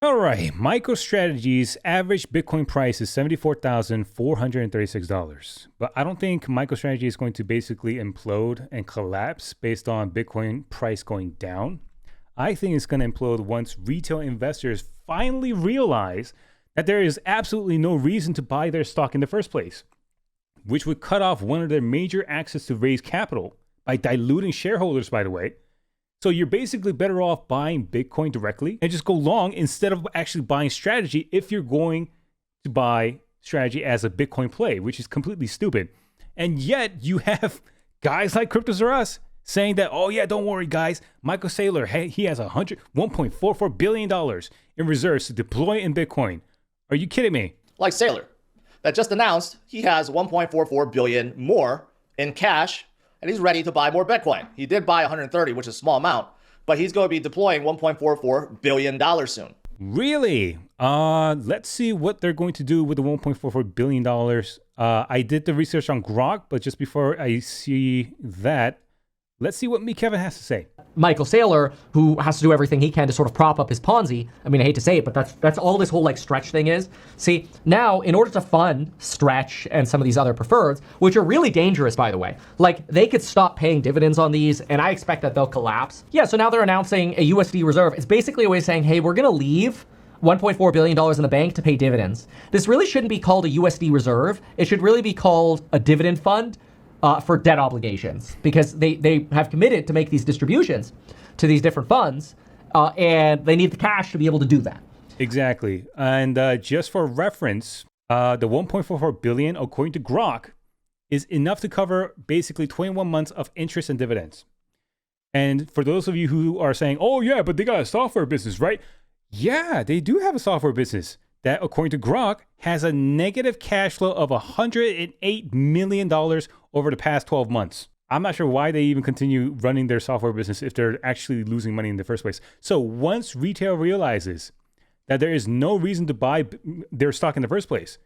All right, MicroStrategy's average Bitcoin price is $74,436. But I don't think MicroStrategy is going to basically implode and collapse based on Bitcoin price going down. I think it's going to implode once retail investors finally realize that there is absolutely no reason to buy their stock in the first place, which would cut off one of their major access to raise capital by diluting shareholders, by the way. So you're basically better off buying Bitcoin directly and just go long instead of actually buying strategy if you're going to buy strategy as a Bitcoin play, which is completely stupid. And yet you have guys like Cryptos R Us saying that, oh yeah, don't worry guys, Michael Saylor, hey, he has $1.44 billion in reserves to deploy in Bitcoin. Are you kidding me? Like Saylor, that just announced he has 1.44 billion more in cash and he's ready to buy more Bitcoin. He did buy 130, which is a small amount, but he's going to be deploying $1.44 billion soon. Really? Let's see what they're going to do with the $1.44 billion. I did the research on Grok, but just before I see that, let's see what me Kevin has to say. Michael Saylor, who has to do everything he can to sort of prop up his Ponzi. I mean, I hate to say it, but that's all this whole like Stretch thing is. See, now in order to fund Stretch and some of these other preferreds, which are really dangerous, by the way, like they could stop paying dividends on these, and I expect that they'll collapse. Yeah, so now they're announcing a USD reserve. It's basically a way of saying, hey, we're gonna leave $1.4 billion in the bank to pay dividends. This really shouldn't be called a USD reserve. It should really be called a dividend fund. For debt obligations, because they have committed to make these distributions to these different funds, and they need the cash to be able to do that. Exactly. And just for reference, the 1.44 billion, according to Grok, is enough to cover basically 21 months of interest and dividends. And for those of you who are saying, oh yeah, but they got a software business, right? Yeah, they do have a software business that, according to Grok, has a negative cash flow of $108 million over the past 12 months. I'm not sure why they even continue running their software business if they're actually losing money in the first place. So once retail realizes that there is no reason to buy their stock in the first place,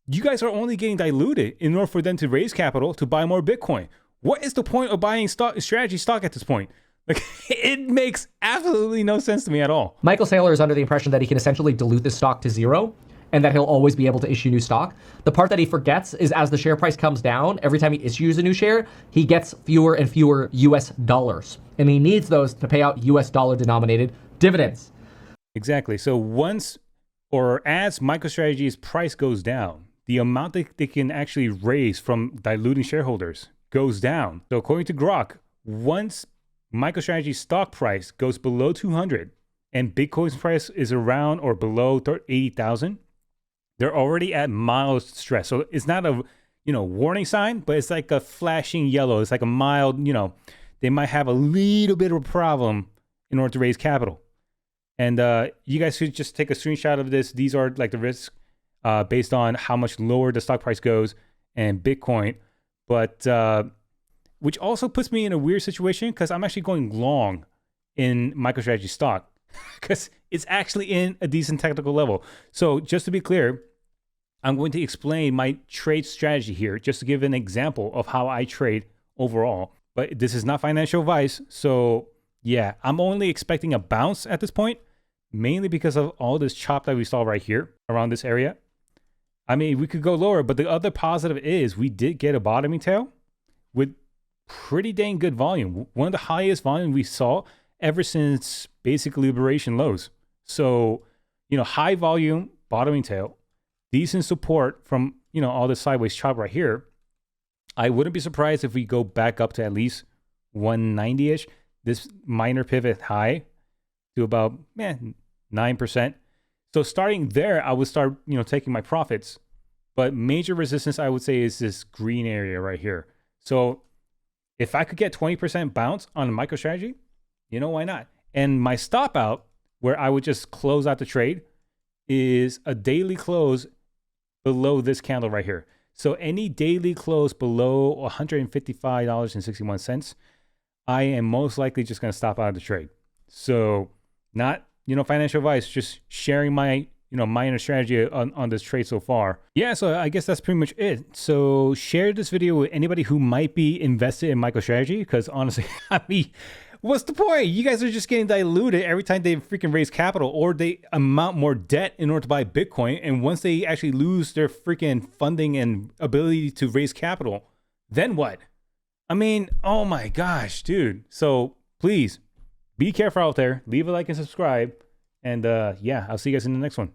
you guys are only getting diluted in order for them to raise capital to buy more Bitcoin. What is the point of buying strategy stock at this point? Like, it makes absolutely no sense to me at all. Michael Saylor is under the impression that he can essentially dilute this stock to zero and that he'll always be able to issue new stock. The part that he forgets is as the share price comes down, every time he issues a new share, he gets fewer and fewer US dollars. And he needs those to pay out US dollar denominated dividends. Exactly. So once or as MicroStrategy's price goes down, the amount that they can actually raise from diluting shareholders goes down. So according to Grok, once MicroStrategy's stock price goes below 200 and Bitcoin's price is around or below 80,000, they're already at mild stress. So it's not a, warning sign, but it's like a flashing yellow. It's like a mild, they might have a little bit of a problem in order to raise capital. And you guys should just take a screenshot of this. These are like the risks based on how much lower the stock price goes and Bitcoin. But which also puts me in a weird situation because I'm actually going long in MicroStrategy stock because it's actually in a decent technical level. So just to be clear, I'm going to explain my trade strategy here just to give an example of how I trade overall. But this is not financial advice. So yeah, I'm only expecting a bounce at this point, mainly because of all this chop that we saw right here around this area. I mean, we could go lower, but the other positive is we did get a bottoming tail with pretty dang good volume. One of the highest volume we saw ever since basic liberation lows. So, high volume, bottoming tail, decent support from, all this sideways chop right here. I wouldn't be surprised if we go back up to at least 190-ish, this minor pivot high to about 9%. So starting there, I would start, taking my profits. But major resistance, I would say, is this green area right here. So if I could get 20% bounce on a MicroStrategy, why not? And my stop out, where I would just close out the trade, is a daily close below this candle right here. So any daily close below $155.61, I am most likely just going to stop out of the trade. So not, financial advice, just sharing my, minor strategy on this trade so far. Yeah, so I guess that's pretty much it. So share this video with anybody who might be invested in MicroStrategy, because honestly, What's the point? You guys are just getting diluted every time they freaking raise capital, or they amount more debt in order to buy Bitcoin. And once they actually lose their freaking funding and ability to raise capital, then what? I mean, oh my gosh, dude. So please be careful out there. Leave a like and subscribe. And yeah, I'll see you guys in the next one.